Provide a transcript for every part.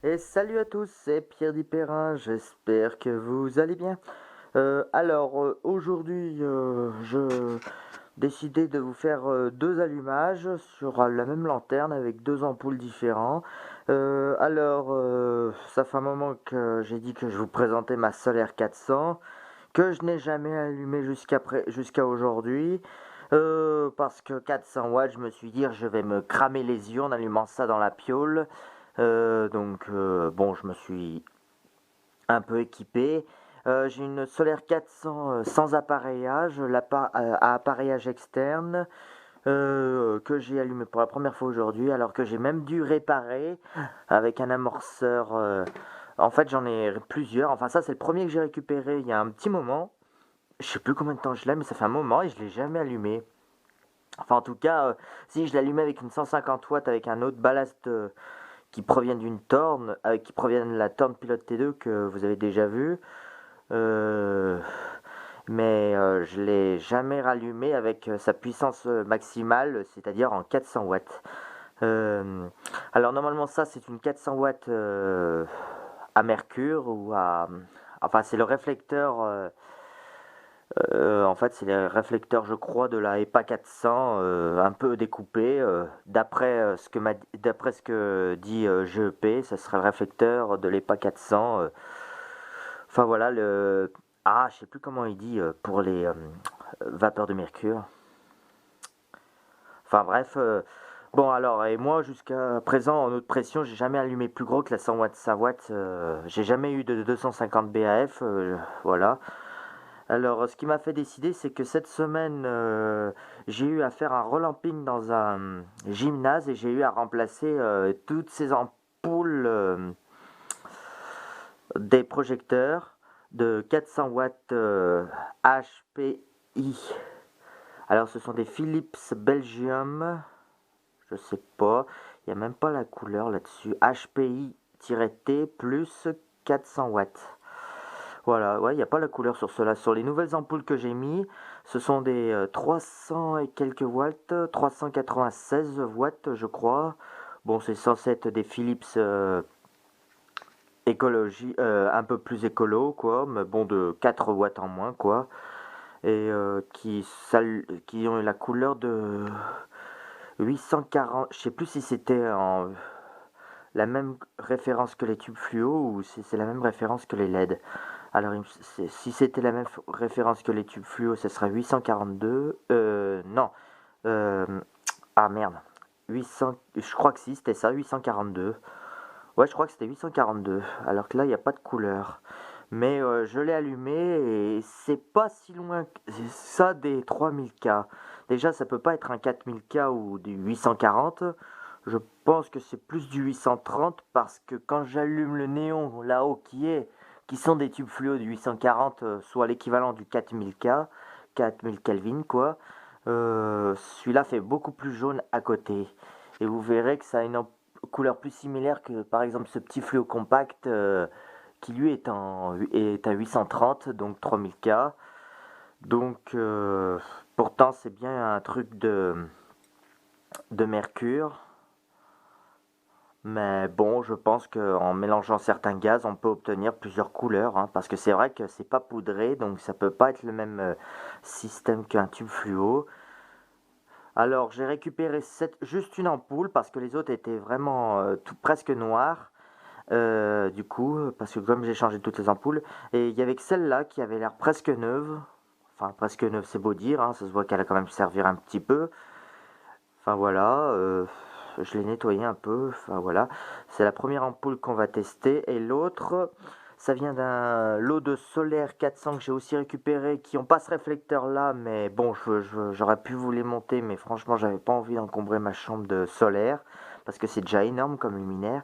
Et salut à tous, c'est Pierre Dipérin, j'espère que vous allez bien. Aujourd'hui, je décidais de vous faire deux allumages sur la même lanterne avec deux ampoules différents. Ça fait un moment que j'ai dit que je vous présentais ma Solaire 400, que je n'ai jamais allumée jusqu'à aujourd'hui. Parce que 400 watts, je me suis dit, je vais me cramer les yeux en allumant ça dans la piole. Bon, je me suis un peu équipé. J'ai une Solaire 400 sans appareillage, à appareillage externe, que j'ai allumé pour la première fois aujourd'hui, alors que j'ai même dû réparer avec un amorceur. En fait, j'en ai plusieurs. Enfin, ça, c'est le premier que j'ai récupéré il y a un petit moment. Je sais plus combien de temps je l'ai, mais ça fait un moment et je l'ai jamais allumé. Enfin, en tout cas, si je l'allumais avec une 150 watts avec un autre ballast qui proviennent d'une torne, qui proviennent de la torne Pilote T2 que vous avez déjà vu. Euh, je l'ai jamais rallumé avec sa puissance maximale, c'est-à-dire en 400 watts. Alors normalement ça c'est une 400 watts à mercure ou à... Enfin c'est le réflecteur... en fait, c'est les réflecteurs, je crois, de la EPA 400, un peu découpés. D'après ce que dit GEP, ça serait le réflecteur de l'EPA 400. Enfin voilà, je sais plus comment il dit pour les vapeurs de mercure. Enfin bref, bon alors, et moi jusqu'à présent en haute pression, j'ai jamais allumé plus gros que la 100 watts 100 watts. J'ai jamais eu de 250 BAF, voilà. Alors, ce qui m'a fait décider, c'est que cette semaine, j'ai eu à faire un relamping dans un gymnase et j'ai eu à remplacer toutes ces ampoules des projecteurs de 400 watts HPI. Alors, ce sont des Philips Belgium, je sais pas, il n'y a même pas la couleur là-dessus. HPI-T plus 400 watts. Voilà, ouais, il n'y a pas la couleur sur cela. Sur les nouvelles ampoules que j'ai mis, ce sont des 300 et quelques watts, 396 watts, je crois. Bon, c'est censé être des Philips un peu plus écolo, quoi, mais bon, de 4 watts en moins, quoi. Et qui ont la couleur de 840. Je sais plus si c'était la même référence que les tubes fluo ou si c'est la même référence que les LED. Alors, si c'était la même référence que les tubes fluo, ce serait 842. Non. Euh, ah merde. 800, je crois que si, c'était ça, 842. Ouais, je crois que c'était 842. Alors que là, il n'y a pas de couleur. Mais je l'ai allumé et c'est pas si loin que ça des 3000K. Déjà, ça peut pas être un 4000K ou du 840. Je pense que c'est plus du 830 parce que quand j'allume le néon là-haut qui sont des tubes fluo du 840, soit l'équivalent du 4000K, 4000 Kelvin quoi, celui-là fait beaucoup plus jaune à côté. Et vous verrez que ça a une couleur plus similaire que par exemple ce petit fluo compact qui lui est à 830, donc 3000K. Donc pourtant c'est bien un truc de mercure. Mais bon, je pense qu'en mélangeant certains gaz, on peut obtenir plusieurs couleurs, hein, parce que c'est vrai que c'est pas poudré, donc ça peut pas être le même système qu'un tube fluo. Alors j'ai récupéré juste une ampoule parce que les autres étaient vraiment presque noires. Du coup, parce que comme j'ai changé toutes les ampoules, et il y avait que celle-là qui avait l'air presque neuve. Enfin, presque neuve, c'est beau dire, hein, ça se voit qu'elle a quand même servi un petit peu. Enfin voilà, je l'ai nettoyé un peu. Enfin voilà, c'est la première ampoule qu'on va tester. Et l'autre, ça vient d'un lot de solaire 400 que j'ai aussi récupéré, qui n'ont pas ce réflecteur-là, mais bon, j'aurais pu vous les monter, mais franchement, j'avais pas envie d'encombrer ma chambre de solaire, parce que c'est déjà énorme comme luminaire.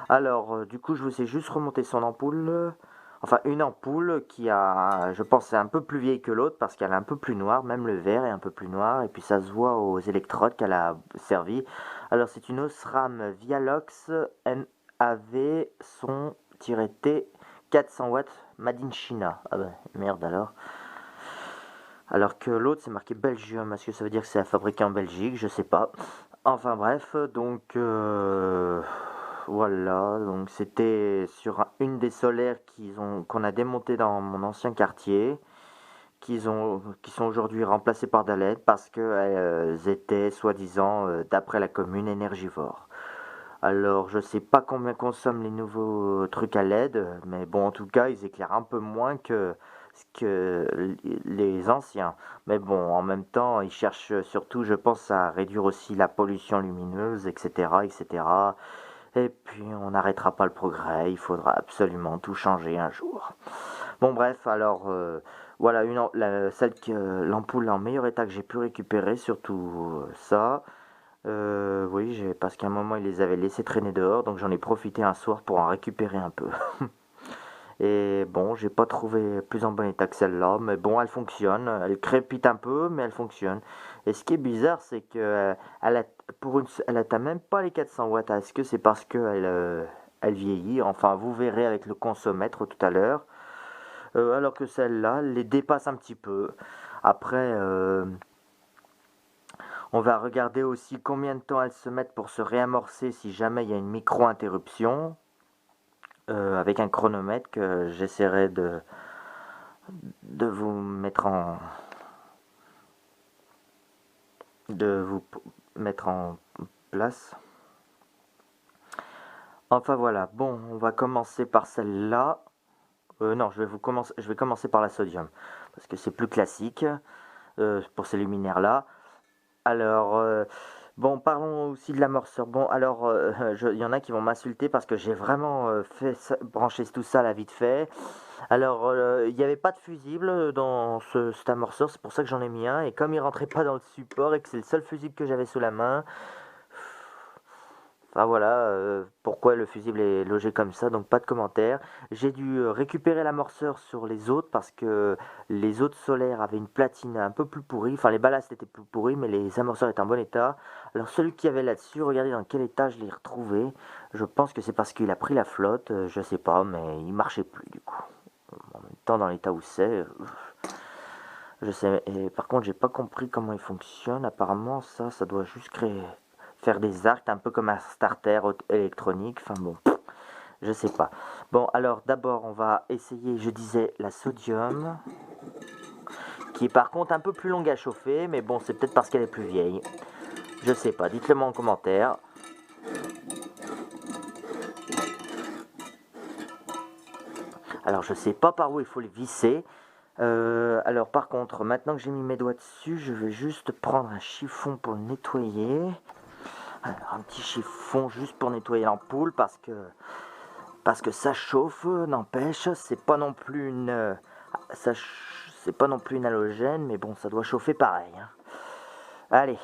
Alors, du coup, je vous ai juste remonté son ampoule. Enfin, une ampoule qui a, je pense, c'est un peu plus vieille que l'autre parce qu'elle est un peu plus noire, même le verre est un peu plus noir, et puis ça se voit aux électrodes qu'elle a servi. Alors, c'est une Osram Vialox NAV son-T 400 watts Made in China. Ah ben, merde alors. Alors que l'autre, c'est marqué Belgium. Est-ce que ça veut dire que c'est fabriqué en Belgique? Je sais pas. Enfin bref, donc voilà, donc c'était sur une des solaires qu'on a démontées dans mon ancien quartier, qui sont aujourd'hui remplacées par des LED parce qu'elles étaient soi-disant, d'après la commune, énergivores. Alors, je sais pas combien consomment les nouveaux trucs à LED, mais bon, en tout cas, ils éclairent un peu moins que les anciens. Mais bon, en même temps, ils cherchent surtout, je pense, à réduire aussi la pollution lumineuse, etc., etc. Et puis, on n'arrêtera pas le progrès, il faudra absolument tout changer un jour. Bon, bref, alors, voilà, l'ampoule en meilleur état que j'ai pu récupérer, surtout ça. Oui, parce qu'à un moment, ils les avaient laissés traîner dehors, donc j'en ai profité un soir pour en récupérer un peu. Et bon, j'ai pas trouvé plus en bon état que celle-là, mais bon, elle fonctionne. Elle crépite un peu, mais elle fonctionne. Et ce qui est bizarre, c'est que elle atteint même pas les 400 watts. Est-ce que c'est parce qu'elle vieillit? Enfin, vous verrez avec le consomètre tout à l'heure. Alors que celle-là les dépasse un petit peu. Après, on va regarder aussi combien de temps elles se mettent pour se réamorcer si jamais il y a une micro-interruption. Avec un chronomètre que j'essaierai de vous mettre en de vous mettre en place. Enfin voilà, bon, on va commencer par celle-là. Non, je vais commencer par la sodium parce que c'est plus classique pour ces luminaires-là. Alors, bon, parlons aussi de l'amorceur. Bon, alors, il y en a qui vont m'insulter parce que j'ai vraiment branché tout ça là vite fait. Alors, il n'y avait pas de fusible dans cet amorceur, c'est pour ça que j'en ai mis un. Et comme il rentrait pas dans le support et que c'est le seul fusible que j'avais sous la main, enfin voilà, pourquoi le fusible est logé comme ça, donc pas de commentaire. J'ai dû récupérer l'amorceur sur les autres parce que les autres solaires avaient une platine un peu plus pourrie, enfin les ballasts étaient plus pourris, mais les amorceurs étaient en bon état. Alors celui qui avait là-dessus, regardez dans quel état je l'ai retrouvé. Je pense que c'est parce qu'il a pris la flotte, je sais pas, mais il marchait plus du coup. En même temps, dans l'état où c'est, je sais. Et par contre, j'ai pas compris comment il fonctionne. Apparemment, ça doit juste faire des arcs, un peu comme un starter électronique. Enfin bon, je sais pas. Bon, alors d'abord, on va essayer, je disais, la sodium, qui est par contre un peu plus longue à chauffer, mais bon, c'est peut-être parce qu'elle est plus vieille. Je sais pas, dites-le moi en commentaire. Alors, je sais pas par où il faut le visser. Alors, par contre, maintenant que j'ai mis mes doigts dessus, je vais juste prendre un chiffon pour le nettoyer. Alors, un petit chiffon juste pour nettoyer l'ampoule parce que ça chauffe, n'empêche, c'est pas non plus une halogène, mais bon, ça doit chauffer pareil, hein. Allez.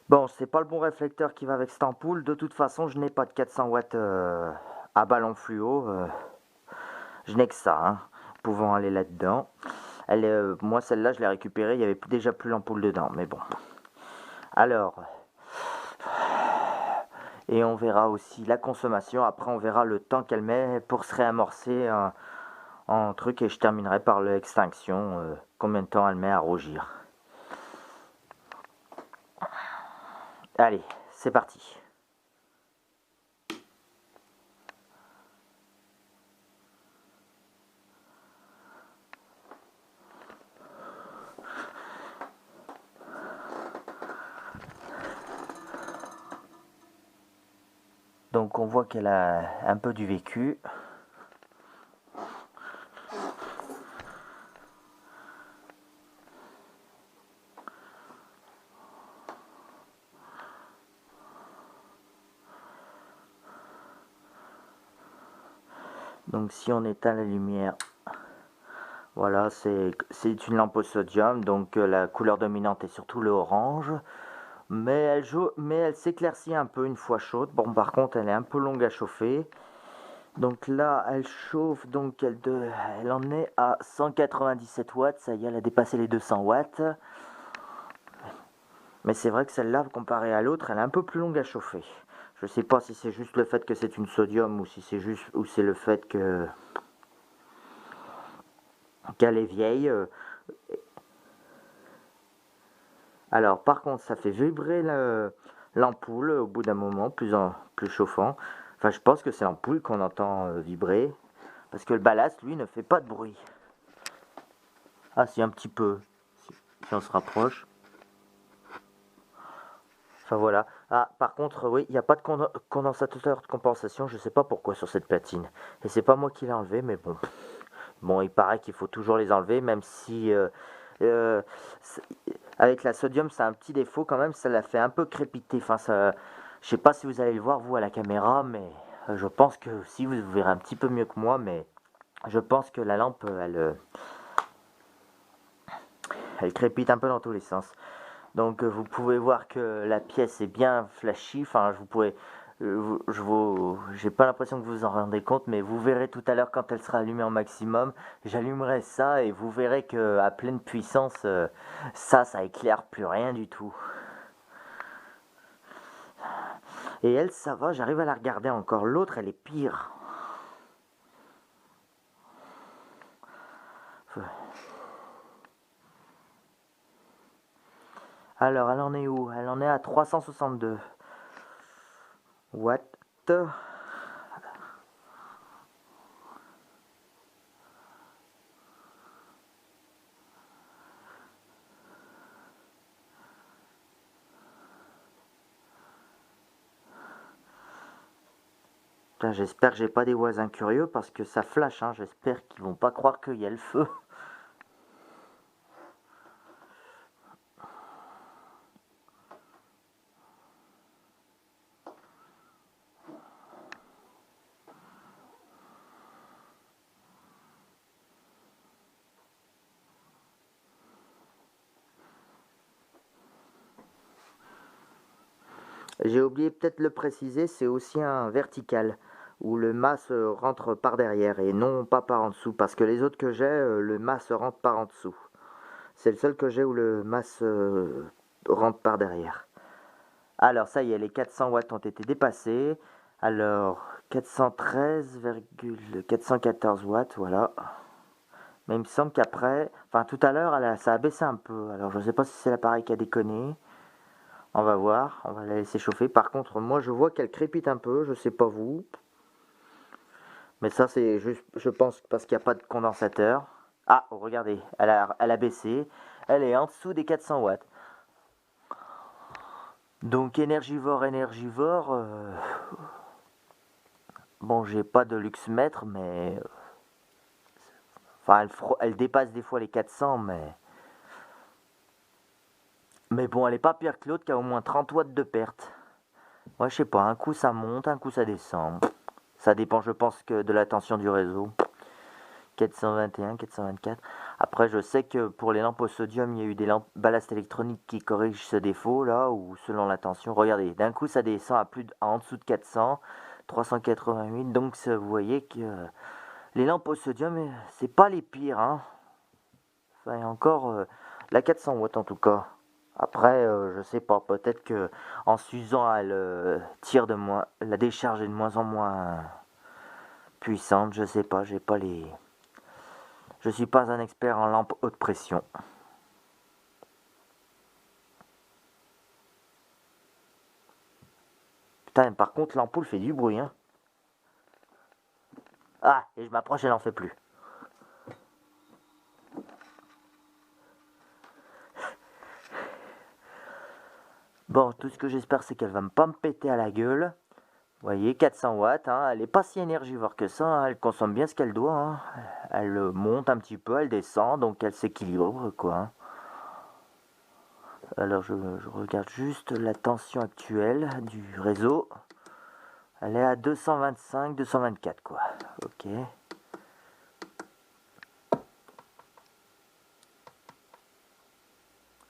Bon, c'est pas le bon réflecteur qui va avec cette ampoule. De toute façon, je n'ai pas de 400 watts à ballon fluo. Je n'ai que ça, hein, pouvant aller là-dedans. Moi, celle-là, je l'ai récupérée. Il y avait déjà plus l'ampoule dedans, mais bon. Alors, et on verra aussi la consommation. Après, on verra le temps qu'elle met pour se réamorcer en truc. Et je terminerai par l'extinction. Combien de temps elle met à rougir. Allez, c'est parti. Donc on voit qu'elle a un peu du vécu. Donc si on éteint la lumière, voilà, c'est une lampe au sodium, donc la couleur dominante est surtout le orange. Mais elle s'éclaircit un peu une fois chaude. Bon, par contre, elle est un peu longue à chauffer. Donc là, elle chauffe, donc elle en est à 197 watts. Ça y est, elle a dépassé les 200 watts. Mais c'est vrai que celle-là, comparée à l'autre, elle est un peu plus longue à chauffer. Je sais pas si c'est juste le fait que c'est une sodium ou si c'est le fait qu'elle est vieille. Alors, par contre, ça fait vibrer l'ampoule au bout d'un moment, plus chauffant. Enfin, je pense que c'est l'ampoule qu'on entend vibrer, parce que le ballast, lui, ne fait pas de bruit. Ah, si, un petit peu, si on se rapproche. Enfin voilà. Ah, par contre, oui, il n'y a pas de condensateur de compensation, je sais pas pourquoi sur cette platine. Et c'est pas moi qui l'ai enlevé, mais bon. Bon, il paraît qu'il faut toujours les enlever, même si euh, c'est- avec la sodium, c'est un petit défaut quand même, ça la fait un peu crépiter. Enfin, ça, je sais pas si vous allez le voir vous à la caméra, mais je pense que si vous verrez un petit peu mieux que moi, mais je pense que la lampe, elle crépite un peu dans tous les sens. Donc vous pouvez voir que la pièce est bien flashy. Enfin, vous pouvez, j'ai pas l'impression que vous vous en rendez compte, mais vous verrez tout à l'heure quand elle sera allumée en maximum. J'allumerai ça et vous verrez que à pleine puissance, ça éclaire plus rien du tout. Et elle, ça va, j'arrive à la regarder encore. L'autre, elle est pire. Alors, elle en est où? Elle en est à 362 watts. Putain, j'espère que j'ai pas des voisins curieux parce que ça flash, hein. J'espère qu'ils vont pas croire qu'il y a le feu. J'ai oublié peut-être de le préciser, c'est aussi un vertical où le mât se rentre par derrière et non pas par en dessous parce que les autres que j'ai, le mât se rentre par en dessous. C'est le seul que j'ai où le mât se rentre par derrière. Alors ça y est, les 400 watts ont été dépassés. Alors 413,414 watts, voilà. Mais il me semble qu'après, enfin tout à l'heure, ça a baissé un peu. Alors je ne sais pas si c'est l'appareil qui a déconné. On va voir, on va la laisser chauffer. Par contre, moi je vois qu'elle crépite un peu, je sais pas vous. Mais ça c'est juste, je pense, parce qu'il n'y a pas de condensateur. Ah, oh, regardez, elle a baissé. Elle est en dessous des 400 watts. Donc énergivore. Bon, j'ai pas de luxmètre, mais... Enfin, elle dépasse des fois les 400, mais... Mais bon, elle est pas pire que l'autre qui a au moins 30 watts de perte. Ouais, je sais pas, un coup ça monte, un coup ça descend. Ça dépend, je pense, que de la tension du réseau. 421, 424. Après, je sais que pour les lampes au sodium, il y a eu des lampes ballast électroniques qui corrigent ce défaut là, ou selon la tension. Regardez, d'un coup ça descend en dessous de 400, 388. Donc vous voyez que les lampes au sodium, c'est pas les pires, hein. Enfin, et encore la 400 watts en tout cas. Après, je sais pas, peut-être que en s'usant, elle tire de moins, la décharge est de moins en moins puissante. Je sais pas, j'ai pas les. Je suis pas un expert en lampe haute pression. Putain, par contre, l'ampoule fait du bruit, hein. Ah, et je m'approche, elle en fait plus. Bon, tout ce que j'espère, c'est qu'elle va pas me péter à la gueule. Vous voyez, 400 watts, hein, elle est pas si énergivore que ça, hein, elle consomme bien ce qu'elle doit, hein. Elle monte un petit peu, elle descend, donc elle s'équilibre, quoi, hein. Alors je regarde juste la tension actuelle du réseau. Elle est à 225, 224 quoi. Ok.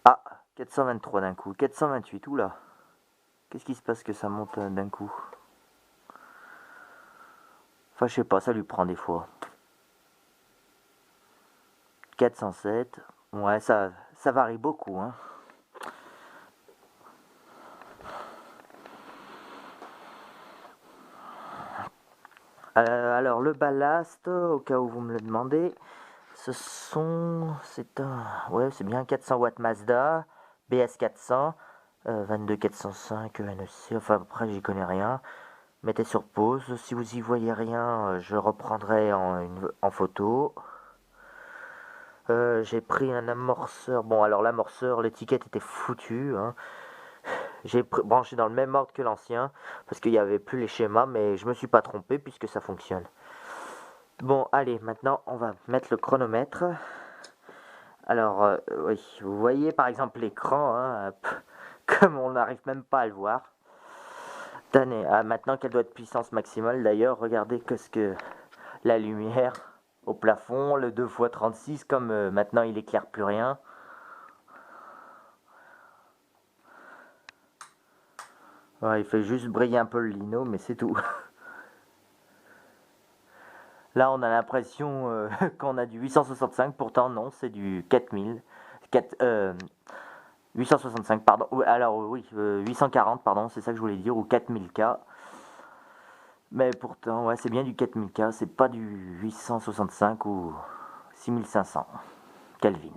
Ah, 423 d'un coup. 428, oula. Qu'est-ce qui se passe que ça monte d'un coup? Enfin, je sais pas, ça lui prend des fois. 407. Ouais, ça varie beaucoup, hein. Alors, le ballast, au cas où vous me le demandez, c'est un, ouais, c'est bien 400 watts Mazda, BS 400. 22 405 NEC, enfin après j'y connais rien. Mettez sur pause, si vous y voyez rien, je reprendrai en photo. J'ai pris un amorceur, bon alors l'amorceur, l'étiquette était foutue, hein. J'ai branché dans le même ordre que l'ancien, parce qu'il n'y avait plus les schémas, mais je me suis pas trompé puisque ça fonctionne. Bon allez, maintenant on va mettre le chronomètre. Alors oui, vous voyez par exemple l'écran, hein, comme on n'arrive même pas à le voir. Tenez, maintenant qu'elle doit être puissance maximale d'ailleurs, regardez que la lumière au plafond, le 2x36, comme maintenant il éclaire plus rien. Ouais, il fait juste briller un peu le lino, mais c'est tout. Là, on a l'impression qu'on a du 865, pourtant non, c'est du 4000. 865, pardon. Alors oui, 840, pardon, c'est ça que je voulais dire, ou 4000K. Mais pourtant, ouais, c'est bien du 4000K, c'est pas du 865 ou 6500 Kelvin.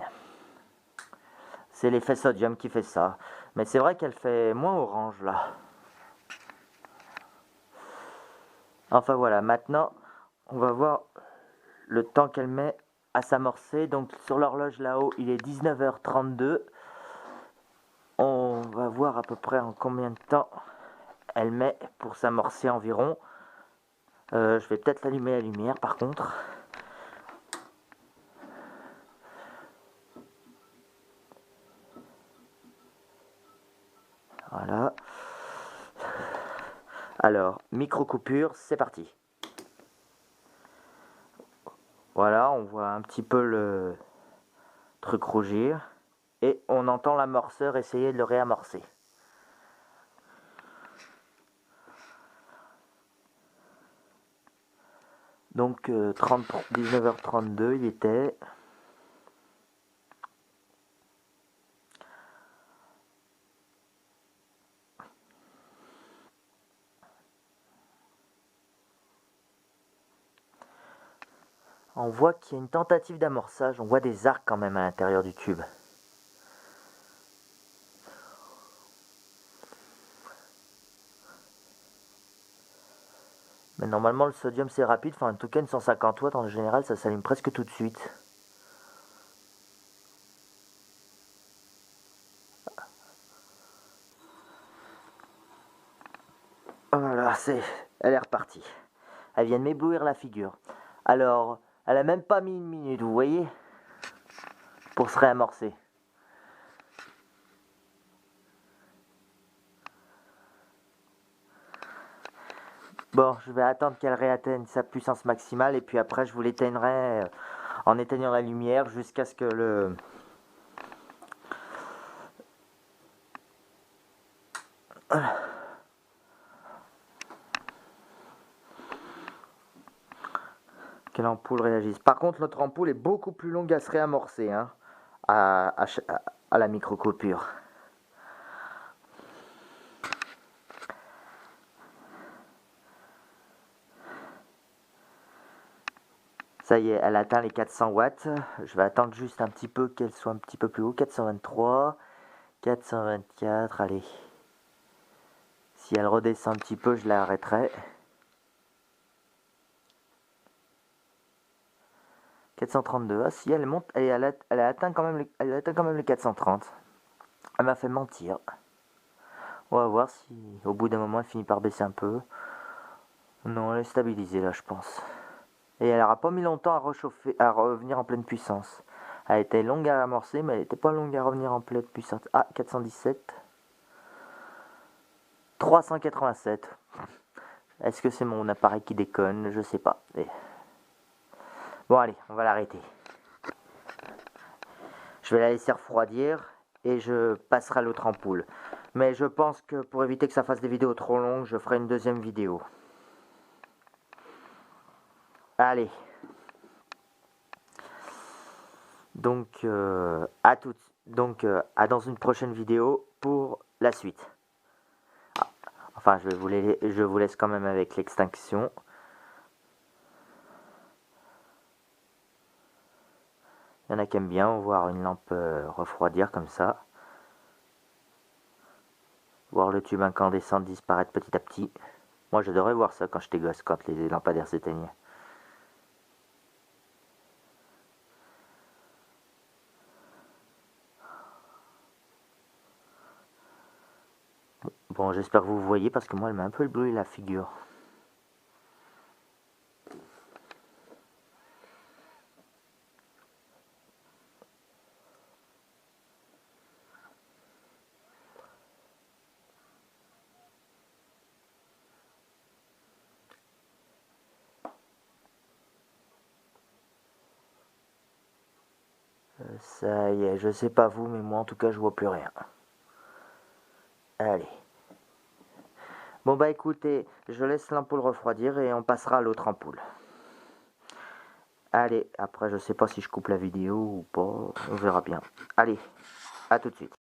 C'est l'effet sodium qui fait ça. Mais c'est vrai qu'elle fait moins orange là. Enfin voilà, maintenant, on va voir le temps qu'elle met à s'amorcer. Donc sur l'horloge là-haut, il est 19h32. On va voir à peu près en combien de temps elle met pour s'amorcer environ. Je vais peut-être allumer la lumière par contre. Voilà. Alors, micro-coupure, c'est parti. Voilà, on voit un petit peu le truc rougir. Et on entend l'amorceur essayer de le réamorcer. Donc 19h32 il était. On voit qu'il y a une tentative d'amorçage, on voit des arcs quand même à l'intérieur du tube. Mais normalement le sodium c'est rapide, enfin en tout cas une 150 watts en général ça s'allume presque tout de suite. Voilà, elle est repartie. Elle vient de m'éblouir la figure. Alors, elle a même pas mis une minute, vous voyez, pour se réamorcer. Bon, je vais attendre qu'elle réatteigne sa puissance maximale et puis après je vous l'éteindrai en éteignant la lumière jusqu'à ce que que l'ampoule réagisse. Par contre, notre ampoule est beaucoup plus longue à se réamorcer, hein, à la micro-coupure. Ça y est, elle atteint les 400 watts. Je vais attendre juste un petit peu qu'elle soit un petit peu plus haut. 423, 424, allez. Si elle redescend un petit peu, je l'arrêterai. 432, ah si, elle monte, elle a atteint quand même les 430. Elle m'a fait mentir. On va voir si au bout d'un moment elle finit par baisser un peu. Non, elle est stabilisée là, je pense. Et elle n'aura pas mis longtemps à rechauffer, à revenir en pleine puissance. Elle était longue à amorcer, mais elle n'était pas longue à revenir en pleine puissance. Ah, 417. 387. Est-ce que c'est mon appareil qui déconne? Je sais pas. Bon, allez, on va l'arrêter. Je vais la laisser refroidir et je passerai à l'autre ampoule. Mais je pense que pour éviter que ça fasse des vidéos trop longues, je ferai une deuxième vidéo. Allez. Donc, à dans une prochaine vidéo pour la suite. Enfin, je vous laisse quand même avec l'extinction. Il y en a qui aiment bien voir une lampe refroidir comme ça. voir le tube incandescent disparaître petit à petit. Moi j'adorais voir ça quand j'étais gosse, quand les lampadaires s'éteignaient. Bon, j'espère que vous voyez parce que moi elle m'a un peu brûlé la figure. Ça y est, je sais pas vous, mais moi en tout cas je vois plus rien. Allez. Bon bah écoutez, je laisse l'ampoule refroidir et on passera à l'autre ampoule. Allez, après je sais pas si je coupe la vidéo ou pas, on verra bien. Allez, à tout de suite.